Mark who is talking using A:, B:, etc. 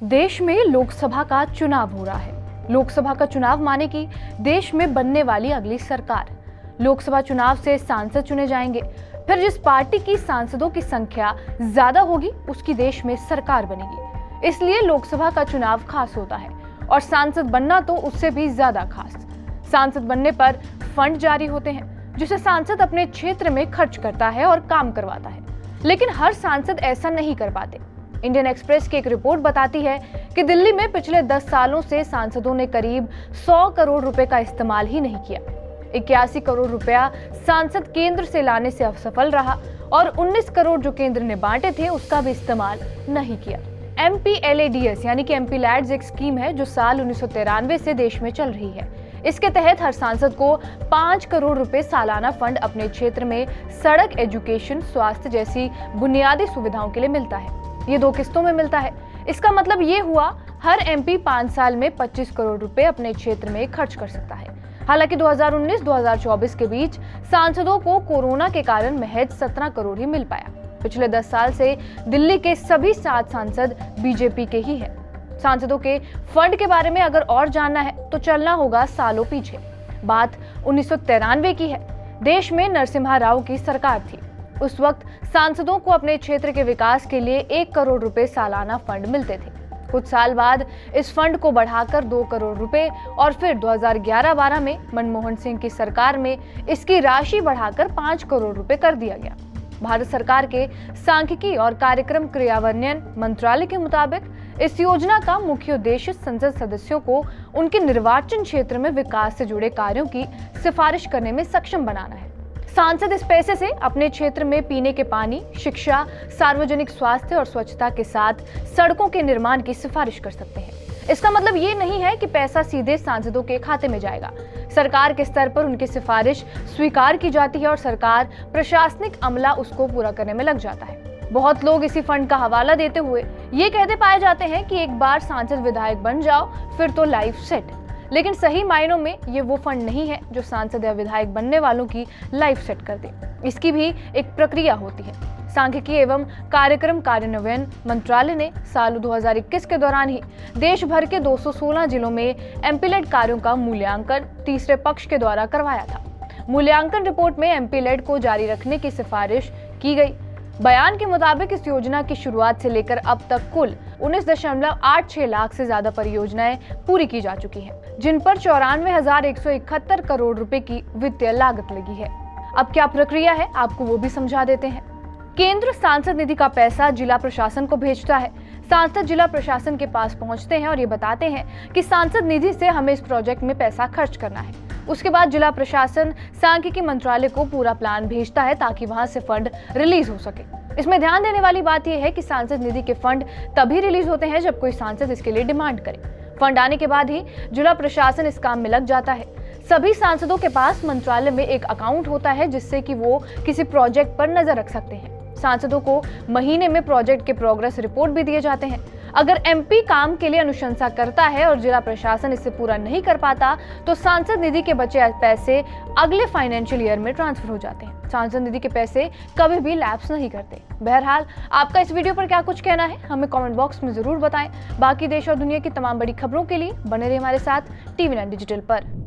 A: देश में लोकसभा का चुनाव हो रहा है। लोकसभा का चुनाव माने कि देश में बनने वाली अगली सरकार। लोकसभा चुनाव से सांसद चुने जाएंगे, फिर जिस पार्टी की सांसदों की संख्या ज्यादा होगी उसकी देश में सरकार बनेगी। इसलिए लोकसभा का चुनाव खास होता है और सांसद बनना तो उससे भी ज्यादा खास। सांसद बनने पर फंड जारी होते हैं जिसे सांसद अपने क्षेत्र में खर्च करता है और काम करवाता है, लेकिन हर सांसद ऐसा नहीं कर पाते। इंडियन एक्सप्रेस की एक रिपोर्ट बताती है कि दिल्ली में पिछले 10 सालों से सांसदों ने करीब 100 करोड़ रुपए का इस्तेमाल ही नहीं किया। 81 करोड़ रुपया सांसद केंद्र से लाने से असफल रहा और 19 करोड़ जो केंद्र ने बांटे थे उसका भी इस्तेमाल नहीं किया। MPLADS यानी कि MP लैड्स एक स्कीम है जो साल 1993 से देश में चल रही है। इसके तहत हर सांसद को 5 करोड़ रुपए सालाना फंड अपने क्षेत्र में सड़क, एजुकेशन, स्वास्थ्य जैसी बुनियादी सुविधाओं के लिए मिलता है। ये 2 किस्तों में मिलता है। इसका मतलब ये हुआ हर MP 5 साल में 25 करोड़ रुपए अपने क्षेत्र में खर्च कर सकता है। हालांकि 2019-2024 के बीच सांसदों को कोरोना के कारण महज 17 करोड़ ही मिल पाया। पिछले 10 साल से दिल्ली के सभी 7 सांसद बीजेपी के ही हैं। सांसदों के फंड के बारे में अगर और जानना है तो चलना होगा सालों पीछे। बात 1993 की है। देश में नरसिम्हा राव की सरकार थी। उस वक्त सांसदों को अपने क्षेत्र के विकास के लिए 1 करोड़ रुपए सालाना फंड मिलते थे। कुछ साल बाद इस फंड को बढ़ाकर 2 करोड़ रुपए और फिर 2011-12 में मनमोहन सिंह की सरकार में इसकी राशि बढ़ाकर 5 करोड़ रुपए कर दिया गया। भारत सरकार के सांख्यिकी और कार्यक्रम क्रियान्वयन मंत्रालय के मुताबिक इस योजना का मुख्य उद्देश्य संसद सदस्यों को उनके निर्वाचन क्षेत्र में विकास से जुड़े कार्यों की सिफारिश करने में सक्षम बनाना है। सांसद इस पैसे से अपने क्षेत्र में पीने के पानी, शिक्षा, सार्वजनिक स्वास्थ्य और स्वच्छता के साथ सड़कों के निर्माण की सिफारिश कर सकते हैं। इसका मतलब ये नहीं है कि पैसा सीधे सांसदों के खाते में जाएगा। सरकार के स्तर पर उनकी सिफारिश स्वीकार की जाती है और सरकार प्रशासनिक अमला उसको पूरा करने में लग जाता है। बहुत लोग इसी फंड का हवाला देते हुए ये कहते पाए जाते हैं कि एक बार सांसद विधायक बन जाओ फिर तो लाइफ सेट। लेकिन सही मायनों में ये वो फंड नहीं है जो सांसद या विधायक बनने वालों की लाइफ सेट कर दे। इसकी भी एक प्रक्रिया होती है। सांख्यिकी एवं कार्यक्रम कार्यान्वयन मंत्रालय ने साल 2021 के दौरान ही देश भर के 216 जिलों में MPLAD कार्यों का मूल्यांकन तीसरे पक्ष के द्वारा करवाया था। मूल्यांकन रिपोर्ट में MPLAD को जारी रखने की सिफारिश की गई। बयान के मुताबिक इस योजना की शुरुआत से लेकर अब तक कुल 19.86 लाख से ज्यादा परियोजनाएं पूरी की जा चुकी हैं, जिन पर 94,171 करोड़ रुपए की वित्तीय लागत लगी है। अब क्या प्रक्रिया है आपको वो भी समझा देते हैं। केंद्र सांसद निधि का पैसा जिला प्रशासन को भेजता है। सांसद जिला प्रशासन के पास पहुंचते हैं और ये बताते हैं कि सांसद निधि से हमें इस प्रोजेक्ट में पैसा खर्च करना है। उसके बाद जिला प्रशासन सांख्यिकी मंत्रालय को पूरा प्लान भेजता है ताकि वहां से फंड रिलीज हो सके। इसमें ध्यान देने वाली बात यह है कि सांसद निधि के फंड तभी रिलीज होते हैं जब कोई सांसद इसके लिए डिमांड करे। फंड आने के बाद ही जिला प्रशासन इस काम में लग जाता है। सभी सांसदों के पास मंत्रालय में एक अकाउंट होता है जिससे कि वो किसी प्रोजेक्ट पर नजर रख सकते हैं। सांसदों को महीने में प्रोजेक्ट के प्रोग्रेस रिपोर्ट भी दिए जाते हैं। अगर MP काम के लिए अनुशंसा करता है और जिला प्रशासन इसे पूरा नहीं कर पाता तो सांसद निधि के बचे पैसे अगले फाइनेंशियल ईयर में ट्रांसफर हो जाते हैं। सांसद निधि के पैसे कभी भी लैप्स नहीं करते। बहरहाल आपका इस वीडियो पर क्या कुछ कहना है हमें कमेंट बॉक्स में जरूर बताएं। बाकी देश और दुनिया की तमाम बड़ी खबरों के लिए बने रहिए हमारे साथ TV9 डिजिटल पर।